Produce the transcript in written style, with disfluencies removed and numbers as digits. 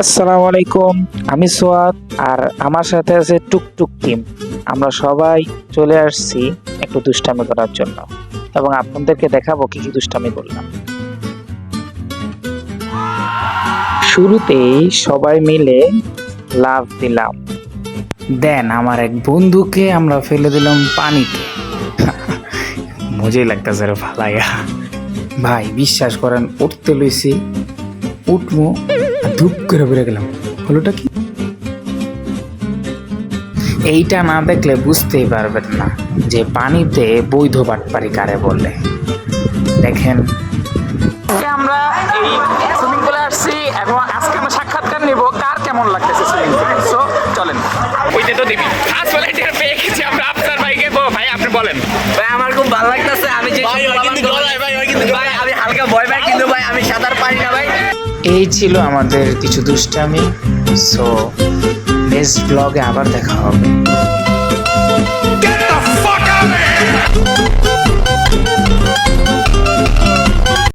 আসসালামু আলাইকুম, আমি সোয়াদ আর আমার সাথে আছে টুকটুক টিম। আমরা সবাই চলে আসছি একটু দুষ্টামি করার জন্য এবং আপনাদেরকে দেখাবো কি কি দুষ্টামি করলাম। শুরুতেই সবাই মিলে লাফ দিলাম, দেন আমার এক বন্ধুকে আমরা ফেলে দিলাম পানিতে। মজাই লাগতেছে রে ফালাইয়া। ভাই বিশ্বাস করেন, উঠতে লইছি, উঠবো ধূপ করে বেড়ে গেলাম। হলোটা কি? এইটা না দেখলে বুঝতেই পারবেন না যে পানিতে বৈধ বাটপারি কারে বলে। দেখেন, আমরা এই সুইমিং পুলে আসছি এবং আজকে আমরা সাক্ষাৎকার নিব কার কেমন লাগতেছে সুইমিং পুলে। সো চলেন। ওইটা তো দিবি আসলে এটা পেয়ে গেছি আমরা আপনার ভাইকে। ভাই আপনি বলেন। ভাই আমার খুব ভালো লাগতেছে। আমি যে ভাই আমি হালকা ভয় পাই, কিন্তু ভাই আমি সাঁতার পারি না ভাই। এই ছিল আমাদের কিছু দুষ্টামি। সো নেক্সট ব্লগে আবার দেখা হবে।